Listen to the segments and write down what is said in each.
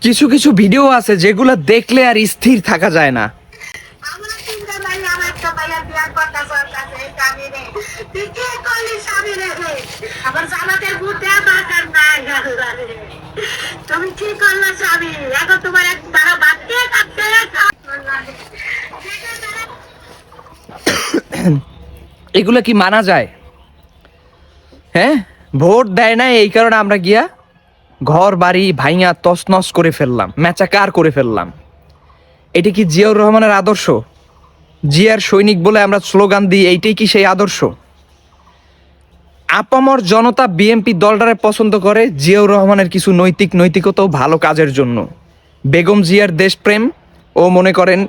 কিছু কিছু ভিডিও আছে যেগুলো দেখলে আর স্থির থাকা যায় না। এগুলো কি মানা যায়? হ্যাঁ, ভোট দেয় না এই কারণে আমরা গিয়া ঘর বাড়ি ভাইঙা তছনছ করে ফেললাম, মেচাকার করে ফেললাম। এটা কি জিয়াউর রহমানের আদর্শ? জিয়ার সৈনিক বলে আমরা স্লোগান দিই, এইটাই কি সেই আদর্শ? আপামর জনতা বিএনপি দলটারে পছন্দ করে জিয়াউর রহমানের কিছু নৈতিকতা ও ভালো কাজের জন্য। বেগম জিয়ার দেশপ্রেম ও মনে করেন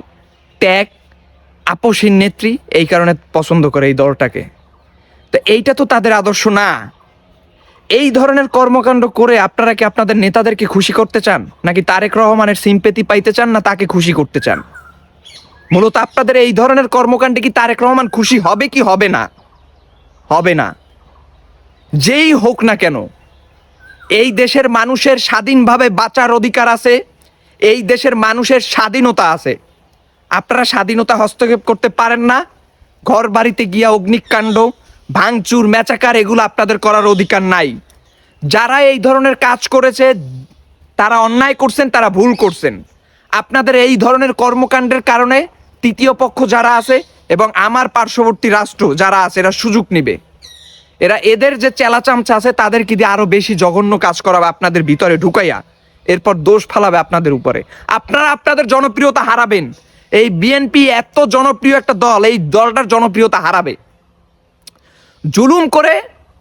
ত্যাগ, আপসীন নেত্রী, এই কারণে পছন্দ করে এই দলটাকে। তো এইটা তো তাদের আদর্শ না। এই ধরনের কর্মকাণ্ড করে আপনারা কি আপনাদের নেতাদেরকে খুশি করতে চান, নাকি তারেক রহমানের সিম্পেথি পাইতে চান, না তাকে খুশি করতে চান? মূলত আপনাদের এই ধরনের কর্মকাণ্ডে কি তারেক রহমান খুশি হবে কি হবে না? হবে না। যেই হোক না কেন, এই দেশের মানুষের স্বাধীনভাবে বাঁচার অধিকার আছে, এই দেশের মানুষের স্বাধীনতা আছে। আপনারা স্বাধীনতা হস্তক্ষেপ করতে পারেন না। ঘর বাড়িতে গিয়া অগ্নিকাণ্ড, ভাঙচুর, মেচাকার এগুলো আপনাদের করার অধিকার নাই। যারা এই ধরনের কাজ করেছে তারা অন্যায় করছেন, তারা ভুল করছেন। আপনাদের এই ধরনের কর্মকাণ্ডের কারণে তৃতীয় পক্ষ যারা আছে এবং আমার পার্শ্ববর্তী রাষ্ট্র যারা আছে এরা সুযোগ নিবে। এদের যে চেলাচামচা আছে তাদেরকে দিয়ে আরো বেশি জঘন্য কাজ করাবে আপনাদের ভিতরে ঢুকাইয়া, এরপর দোষ ফালাবে আপনাদের উপরে। আপনারা আপনাদের জনপ্রিয়তা হারাবেন। এই বিএনপি এত জনপ্রিয় একটা দল, এই দলটার জনপ্রিয়তা হারাবে। জুলুম করে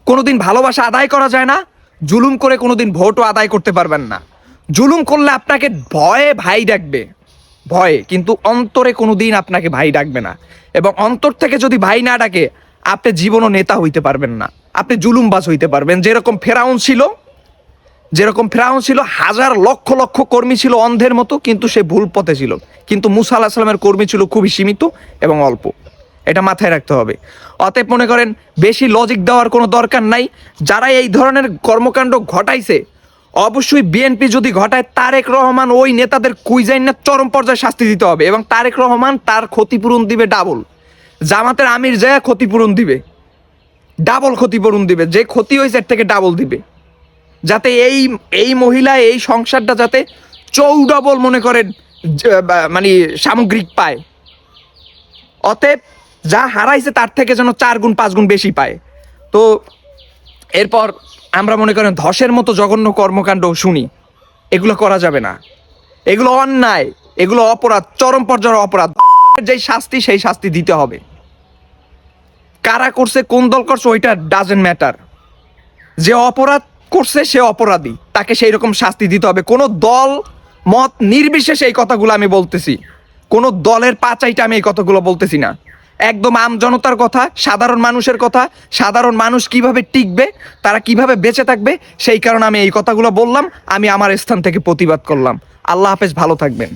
কোনোদিন ভালোবাসা আদায় করা যায় না, জুলুম করে কোনোদিন ভোটও আদায় করতে পারবেন না। জুলুম করলে আপনাকে ভয়ে ভাই ডাকবে, ভয়ে, কিন্তু অন্তরে কোনোদিন আপনাকে ভাই ডাকবে না। এবং অন্তর থেকে যদি ভাই না ডাকে, আপনি জীবনও নেতা হইতে পারবেন না, আপনি জুলুমবাজ হইতে পারবেন। যেরকম ফেরাউন ছিল, হাজার লক্ষ লক্ষ কর্মী ছিল অন্ধের মতো, কিন্তু সে ভুল পথে ছিল। কিন্তু মুসা আলাইহিস সালামের কর্মী ছিল খুবই সীমিত এবং অল্প। এটা মাথায় রাখতে হবে। অতএব মনে করেন বেশি লজিক দেওয়ার কোনো দরকার নাই। যারা এই ধরনের কর্মকাণ্ড ঘটাইছে, অবশ্যই বিএনপি যদি ঘটায়, তারেক রহমান ওই নেতাদের কুইজাইন না চরম পর্যায়ে শাস্তি দিতে হবে। এবং তারেক রহমান তার ক্ষতিপূরণ দিবে ডাবল। জামাতের আমির যায় ক্ষতিপূরণ দিবে, ডাবল ক্ষতিপূরণ দিবে। যে ক্ষতি হয়েছে এর থেকে ডাবল দিবে, যাতে এই মহিলা, এই সংসারটা যাতে চৌডবল মনে করেন মানে সামগ্রিক পায়। অতএব যা হারাইছে তার থেকে যেন 4 গুণ 5 গুণ বেশি পায়। তো এরপর আমরা মনে করেন ধসের মতো জঘন্য কর্মকাণ্ড শুনি, এগুলো করা যাবে না। এগুলো অন্যায়, এগুলো অপরাধ, চরম পর্যায়ের অপরাধ। যেই শাস্তি সেই শাস্তি দিতে হবে। কারা করছে, কোন দল করছে, ওইটা ডাজেন্ট ম্যাটার। যে অপরাধ করছে সে অপরাধী, তাকে সেই রকম শাস্তি দিতে হবে। কোনো দল মত নির্বিশেষে এই কথাগুলো আমি বলতেছি, কোনো দলের পাচাইটা আমি এই কথাগুলো বলতেছি না। একদম আম জনতার কথা, সাধারণ মানুষের কথা। সাধারণ মানুষ কিভাবে টিকবে, তারা কিভাবে বেঁচে থাকবে, সেই কারণে আমি এই কথাগুলো বললাম। আমি আমার স্থান থেকে প্রতিবাদ করলাম। আল্লাহ হাফেজ, ভালো থাকবেন।